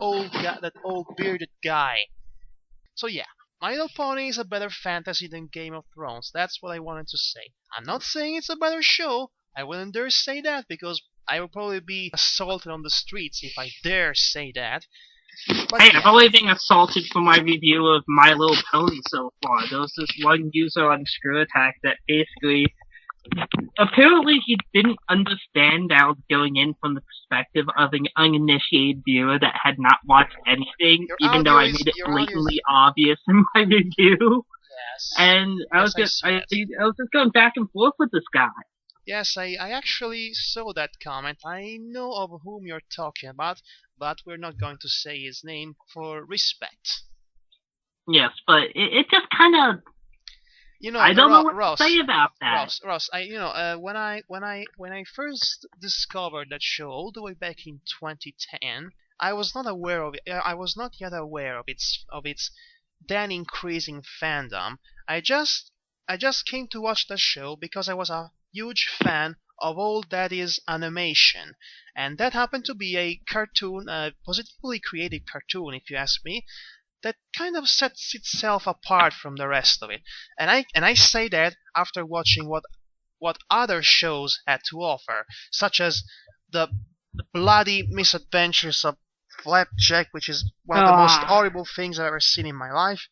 that old bearded guy. So yeah, My Little Pony is a better fantasy than Game of Thrones. That's what I wanted to say. I'm not saying it's a better show. I wouldn't dare say that because I will probably be assaulted on the streets if I dare say that. But Hey, yeah. I've only been assaulted for my review of My Little Pony so far. There was this one user on Screw Attack that basically, apparently he didn't understand that I was going in from the perspective of an uninitiated viewer that had not watched anything, even though I made it blatantly obvious in my review. Yes. And I was just going back and forth with this guy. Yes, I actually saw that comment. I know of whom you're talking about, but we're not going to say his name for respect. Yes, but it just kind of... I don't know what to say about that. Ross, when I first discovered that show all the way back in 2010, I was not aware of it. I was not yet aware of its then increasing fandom. I just came to watch the show because I was a huge fan of all that is animation, and that happened to be a cartoon, a positively created cartoon, if you ask me, that kind of sets itself apart from the rest of it. And I say that after watching what other shows had to offer, such as the bloody misadventures of Flapjack, which is one of the most horrible things I've ever seen in my life.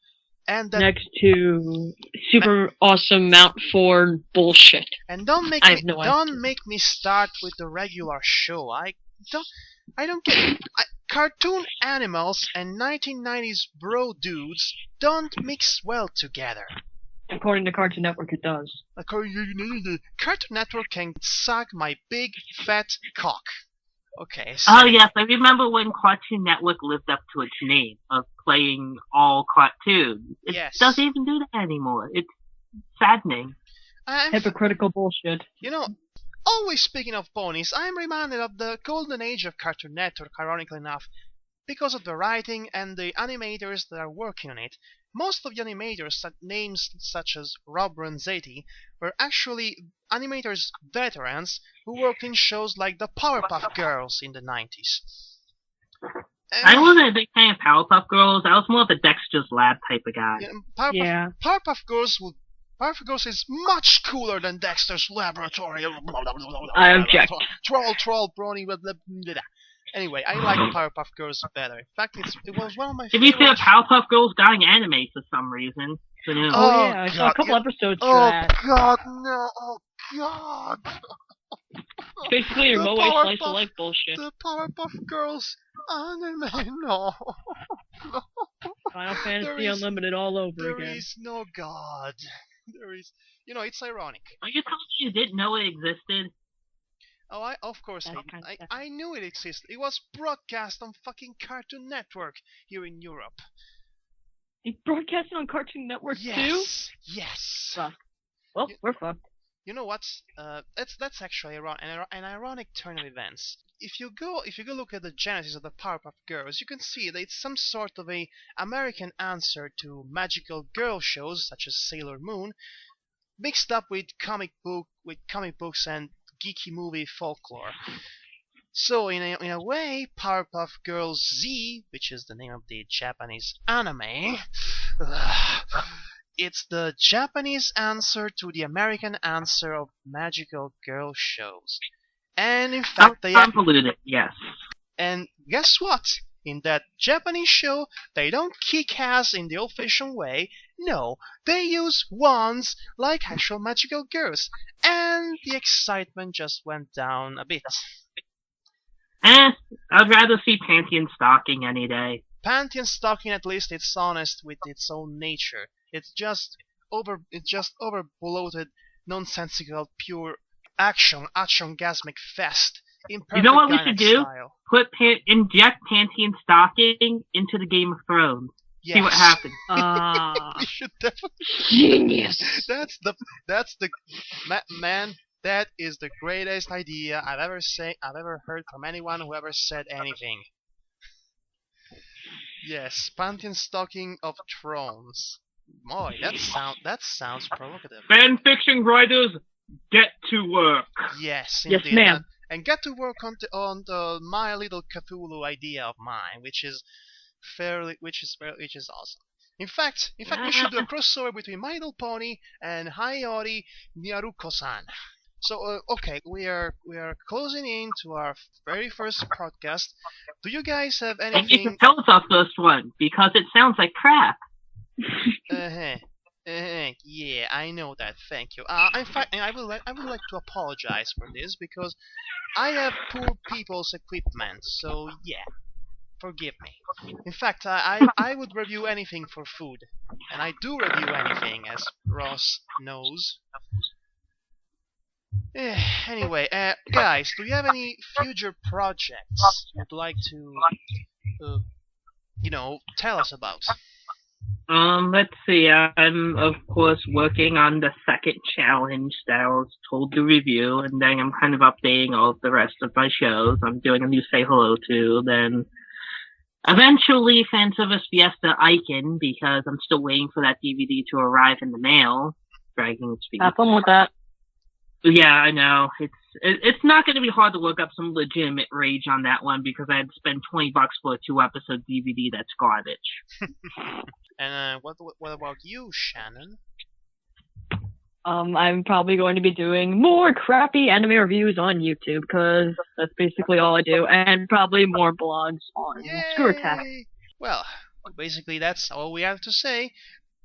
And that, next to super awesome Mount Ford bullshit. And don't make me start with the regular show. I don't get cartoon animals and 1990s bro dudes don't mix well together. According to Cartoon Network, it does. Cartoon Network can suck my big fat cock. Okay. So. Oh yes, I remember when Cartoon Network lived up to its name of playing all cartoons. It doesn't even do that anymore. It's saddening. Hypocritical bullshit. Always speaking of ponies, I am reminded of the golden age of Cartoon Network, ironically enough, because of the writing and the animators that are working on it. Most of the animators, names such as Rob Renzetti, were actually animators veterans who worked in shows like the Powerpuff Girls in the 90s. I wasn't a big fan of Powerpuff Girls. I was more of a Dexter's Lab type of guy. Powerpuff Girls is much cooler than Dexter's Laboratory. I object. Troll, brony, blah, blah, blah. Anyway, I like Powerpuff Girls better. In fact, it was one of my favorites. If you see Powerpuff Girls dying anime for some reason. So, I saw a couple episodes for that. Oh god, no! Oh god! It's basically your Moe slice of life bullshit. The Powerpuff Girls anime, no. Final Fantasy Unlimited all over again. There is no god. There is, it's ironic. Are you telling me you didn't know it existed? Oh, of course I knew it existed. It was broadcast on fucking Cartoon Network here in Europe. It broadcasted on Cartoon Network too? Yes. Fuck. Well, we're fucked. You know what? That's actually an ironic turn of events. If you go look at the genesis of the Powerpuff Girls, you can see that it's some sort of a American answer to magical girl shows such as Sailor Moon, mixed up with comic books and geeky movie folklore. So in a way, Powerpuff Girls Z, which is the name of the Japanese anime, it's the Japanese answer to the American answer of magical girl shows. And in fact, convoluted, yes. And guess what? In that Japanese show, they don't kick ass in the old-fashioned way. No, they use wands like actual magical girls. And the excitement just went down a bit. I'd rather see Panty and Stocking any day. Panty and Stocking, at least it's honest with its own nature. It's just over-bloated, nonsensical, pure action-gasmic fest. You know what we should do? Inject Panty and Stocking into the Game of Thrones. Yes. See what happens. We should definitely. Genius. That's the man. That is the greatest idea I've ever heard from anyone who ever said anything. Yes, Panty and Stocking of Thrones. Boy, that sounds provocative. Fan fiction writers, get to work. Yes, indeed. Yes, ma'am. and get to work on the My Little Cthulhu idea of mine, which is awesome. In fact, we should do a crossover between My Little Pony and Haiyori Nyaruko-san. So, okay, we are closing in to our very first podcast. Do you guys have And you anything? can tell us our first one, because it sounds like crap. Yeah, I know that. Thank you. In fact, I would like to apologize for this because I have poor people's equipment. So yeah, forgive me. In fact, I would review anything for food, and I do review anything, as Ross knows. Anyway, guys, do you have any future projects you'd like to, tell us about? Let's see. I'm of course working on the second challenge that I was told to review, and then I'm kind of updating all of the rest of my shows. I'm doing a new Say Hello To, then eventually Fan Service Fiesta Icon, because I'm still waiting for that DVD to arrive in the mail. Dragging its feet. Have fun with that. Yeah, I know. It's not going to be hard to look up some legitimate rage on that one, because I had to spend $20 for a 2-episode DVD that's garbage. And what about you, Shannon? I'm probably going to be doing more crappy anime reviews on YouTube, because that's basically all I do, and probably more blogs on Screw Attack. Well, basically that's all we have to say.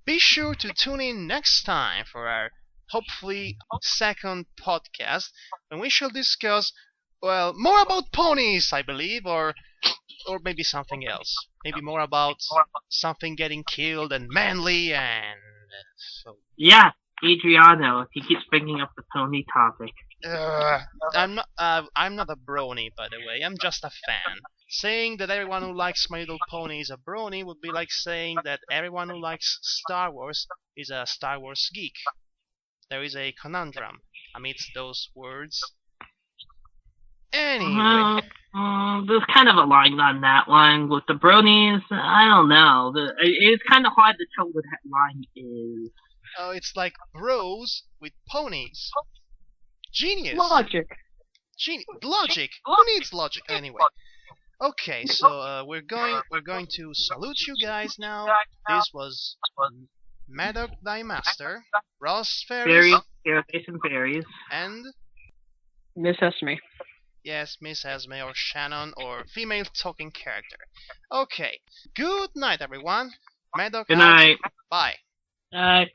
Be sure to tune in next time for our hopefully second podcast, when we shall discuss, well, more about ponies, I believe, or maybe something else. Maybe more about something getting killed and manly and so. Yeah, Adriano. He keeps bringing up the pony topic. I'm not a brony, by the way. I'm just a fan. Saying that everyone who likes My Little Pony is a brony would be like saying that everyone who likes Star Wars is a Star Wars geek. There is a conundrum amidst those words. Anyway. There's kind of a line on that one. With the bronies, I don't know. It's kind of hard to tell what that line is. Oh, it's like bros with ponies. Genius. Logic. Logic. Who needs logic anyway? Okay, so we're going to salute you guys now. This was Maddox Thy Master, Ross Ferris, Jason Fairies, and Miss Esme. Yes, Miss Esme or Shannon or female talking character. Okay, good night, everyone. Maddox. Good night. Bye. Night.